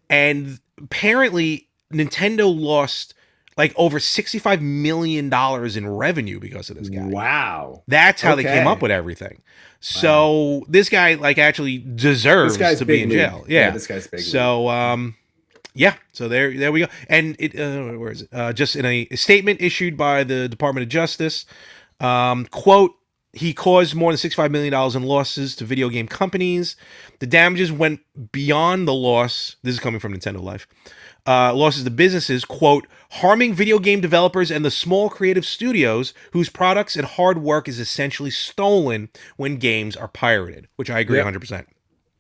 And apparently Nintendo lost like over $65 million in revenue because of this guy. Wow. That's how they came up with everything. So this guy like actually deserves to be in jail. Yeah. This guy's big. So, yeah, so there we go. And it where is it? Just in a statement issued by the Department of Justice, quote, he caused more than $65 million in losses to video game companies. The damages went beyond the loss. This is coming from Nintendo Life. Losses to businesses, quote, harming video game developers and the small creative studios whose products and hard work is essentially stolen when games are pirated, which I agree 100%.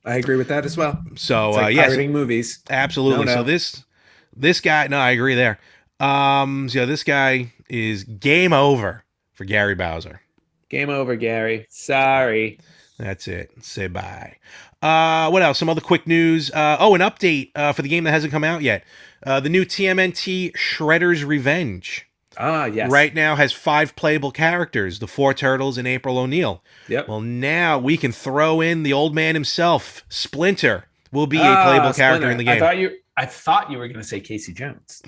I agree with that as well. So, it's like pirating movies. Absolutely. No. So this guy, no, I agree there. So this guy is game over for Gary Bowser. Game over, Gary. Sorry. That's it. Say bye. What else? Some other quick news. An update for the game that hasn't come out yet. The new TMNT Shredder's Revenge. Yes. Right now has 5 playable characters, the 4 turtles and April O'Neil. Yep. Well, now we can throw in the old man himself. Splinter will be a playable character in the game. I thought you were going to say Casey Jones.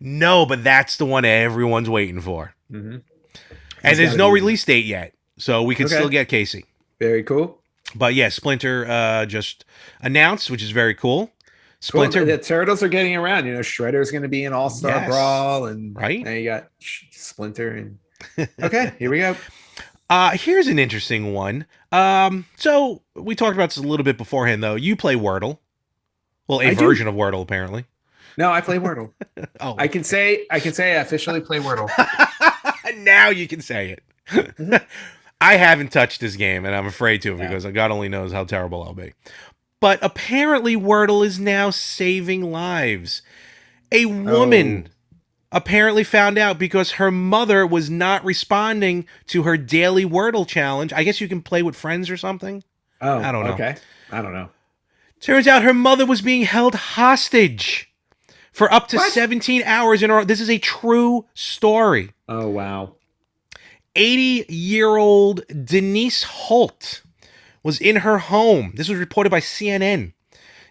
No, but that's the one everyone's waiting for. Mm-hmm. And there's no release date yet, so we can still get Casey. Very cool. But yeah, Splinter just announced, which is very cool. Splinter. Cool. The turtles are getting around. Shredder's going to be an All-Star Brawl, and right. Now you got Splinter. And okay, here we go. Here's an interesting one. So we talked about this a little bit beforehand, though. You play Wordle. Well, a version of Wordle, apparently. No, I play Wordle. Oh, I can say I officially play Wordle. Now you can say it. I haven't touched this game, and I'm afraid to because God only knows how terrible I'll be. But apparently Wordle is now saving lives. A woman apparently found out because her mother was not responding to her daily Wordle challenge. I guess you can play with friends or something. Oh, I don't know. Okay. I don't know. Turns out her mother was being held hostage for up to 17 hours in a row. This is a true story. Oh, wow. 80-year-old Denise Holt was in her home. This was reported by CNN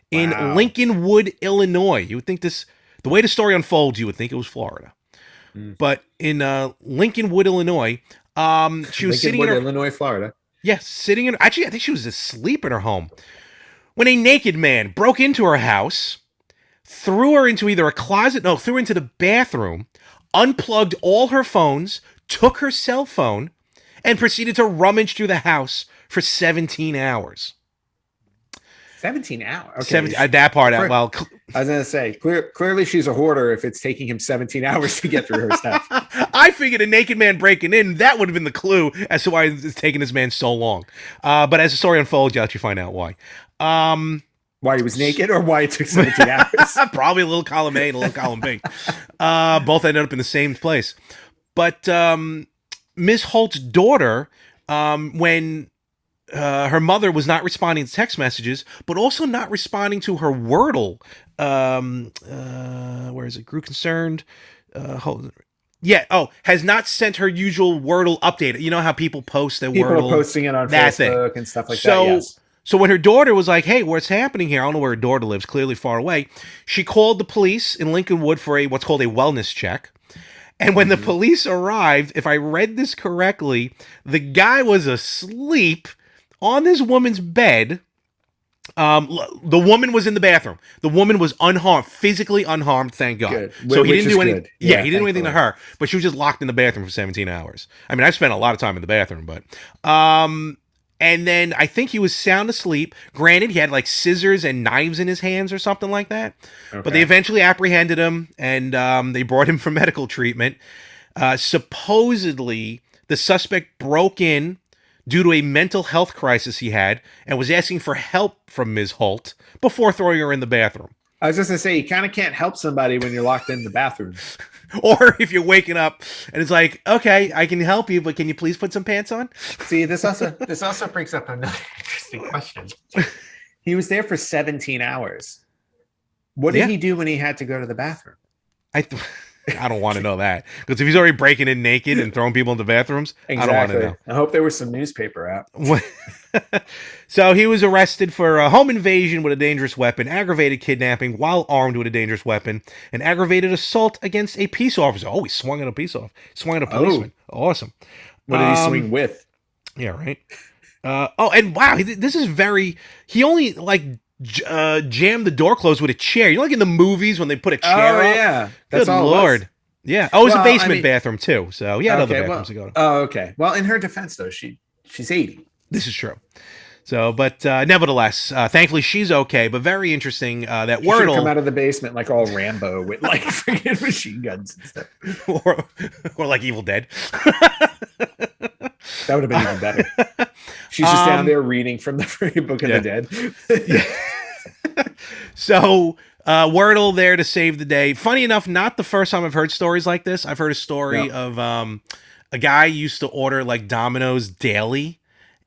in Lincolnwood, Illinois. You would think the way the story unfolds, you would think it was Florida. But in Lincolnwood, Illinois, she was sitting in Illinois, Florida. Yes, sitting in. Actually, I think she was asleep in her home when a naked man broke into her house, threw her into either a closet, threw her into the bathroom, unplugged all her phones, took her cell phone, and proceeded to rummage through the house for 17 hours. 17 hours. Okay. 17, that part out. Well, I was gonna say clearly she's a hoarder if it's taking him 17 hours to get through her stuff. I figured a naked man breaking in, that would have been the clue as to why it's taking this man so long. But as the story unfolds, you actually find out why. Why he was naked or why it took 17 hours? Probably a little column A and a little column B. Both ended up in the same place. But Ms. Holt's daughter, when her mother was not responding to text messages, but also not responding to her Wordle. Where is it? Grew concerned. Yeah. Oh, has not sent her usual Wordle update. You know how people post their People Wordle. are posting it on Facebook and stuff like that. Yes. So when her daughter was like, "Hey, what's happening here?" I don't know where her daughter lives. Clearly far away. She called the police in Lincolnwood for what's called a wellness check. And when the police arrived, if I read this correctly, the guy was asleep on this woman's bed. The woman was in the bathroom. The woman was unharmed, physically unharmed, thank God. Good. So he didn't do anything. Yeah, he didn't do anything to her, but she was just locked in the bathroom for 17 hours. I mean, I've spent a lot of time in the bathroom, but and then I think he was sound asleep. Granted, he had like scissors and knives in his hands or something like that. Okay. But they eventually apprehended him and they brought him for medical treatment. Supposedly, the suspect broke in due to a mental health crisis he had and was asking for help from Ms. Holt before throwing her in the bathroom. I was just going to say, you kind of can't help somebody when you're locked in the bathroom. Or if you're waking up and it's like, okay, I can help you, but can you please put some pants on? See, this also brings up another interesting question. He was there for 17 hours. What did he do when he had to go to the bathroom? I don't want to know that, because if he's already breaking in naked and throwing people into bathrooms, exactly. I don't want to know. I hope there was some newspaper out. So he was arrested for a home invasion with a dangerous weapon, aggravated kidnapping while armed with a dangerous weapon, and aggravated assault against a peace officer. Oh, he swung at a policeman. Oh. Awesome. What did he swing with? Yeah, right. And wow, this is very. He only jammed the door closed with a chair. You know, like in the movies when they put a chair up? Yeah. That's all Lord. Yeah. Oh, it's a basement bathroom too. So he had other bathrooms to go to. Oh, okay. Well, in her defense though, she's 80. This is true. So, but nevertheless, thankfully she's okay. But very interesting that Wordle come out of the basement like all Rambo with like freaking machine guns and stuff, or like Evil Dead. That would have been even better. She's just down there reading from the Book of the Dead. So Wordle there to save the day. Funny enough, not the first time I've heard stories like this. I've heard a story of a guy used to order like Domino's daily.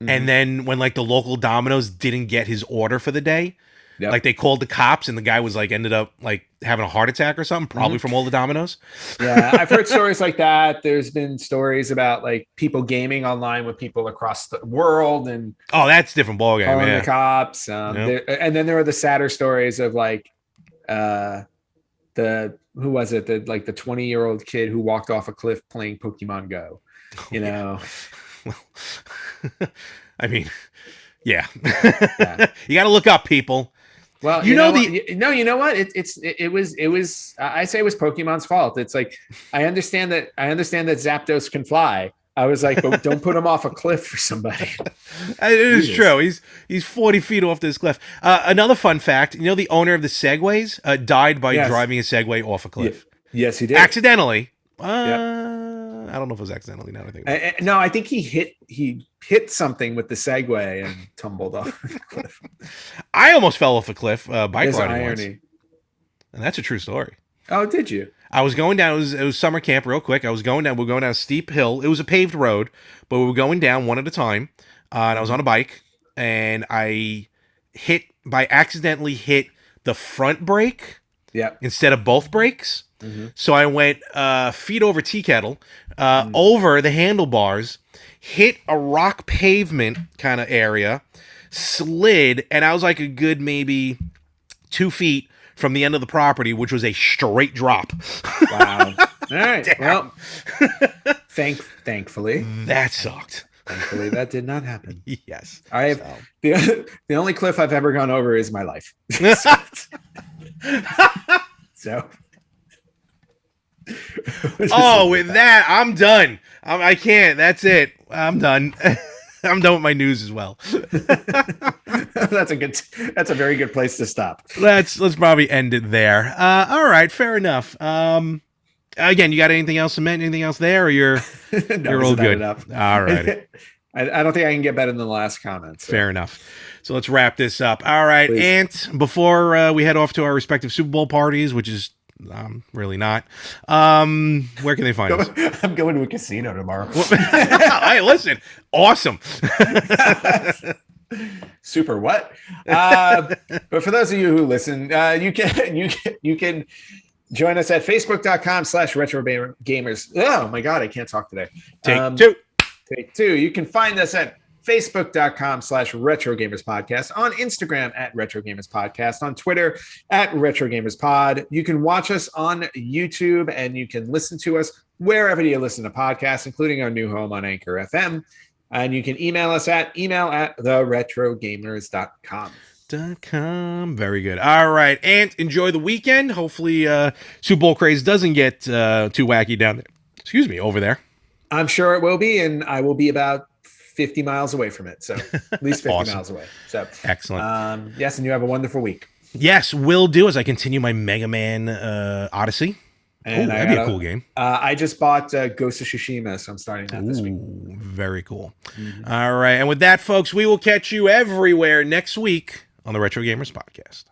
And then when like the local Domino's didn't get his order for the day, like they called the cops and the guy was like ended up like having a heart attack or something, probably from all the Domino's. Yeah, I've heard stories like that. There's been stories about like people gaming online with people across the world and that's different ballgame. Calling the cops. And then there are the sadder stories of like who was it? The 20-year-old kid who walked off a cliff playing Pokemon Go. You know. I mean, yeah. You got to look up, people. Well, you know what? It was. I say it was Pokemon's fault. It's like I understand that Zapdos can fly. I was like, but don't put him off a cliff for somebody. It is true. He's 40 feet off this cliff. Another fun fact: the owner of the Segways died by driving a Segway off a cliff. Yes, he did. Accidentally. I don't know if it was accidentally. Now I think. No, I think he hit something with the Segway and tumbled off the cliff. I almost fell off a cliff bike riding once, and that's a true story. Oh, did you? I was going down. It was summer camp. Real quick, I was going down. We were going down a steep hill. It was a paved road, but we were going down one at a time. And I was on a bike, and I accidentally hit the front brake. Yeah. Instead of both brakes. So I went feet over tea kettle, over the handlebars, hit a rock pavement kind of area, slid, and I was like a good maybe 2 feet from the end of the property, which was a straight drop. Wow. All right. Damn. Well, thankfully. That sucked. Thankfully, that did not happen. Yes. I have the only cliff I've ever gone over is my life. So. With that, I'm done. I can't. That's it. I'm done. I'm done with my news as well. That's a very good place to stop. Let's probably end it there. All right, fair enough. Again, you got anything else to mention? Anything else there, or you're all good? Enough? All right. I don't think I can get better than the last comment. So. Fair enough. So let's wrap this up. All right, Please. Ant, before we head off to our respective Super Bowl parties, which is really not, where can they find us? I'm going to a casino tomorrow. Hey, listen, awesome. Super what? But for those of you who listen, you can join us at facebook.com/retrogamers. Oh my God, I can't talk today. Take two. Take two. You can find us at facebook.com/retrogamerspodcast, on Instagram at retrogamerspodcast, on Twitter at retrogamerspod. You can watch us on YouTube, and you can listen to us wherever you listen to podcasts, including our new home on Anchor FM. And you can email us at email@theretrogamers.com. Very good. All right, Ant, enjoy the weekend. Hopefully Super Bowl craze doesn't get too wacky down there. Excuse me, over there. I'm sure it will be, and I will be about 50 miles away from it. So at least 50 Awesome. miles away. So excellent. Yes, and you have a wonderful week. Yes, will do as I continue my Mega Man Odyssey. And that'd be a cool game. I just bought Ghost of Tsushima, so I'm starting that this week. Very cool. Mm-hmm. All right. And with that, folks, we will catch you everywhere next week on the Retro Gamers Podcast.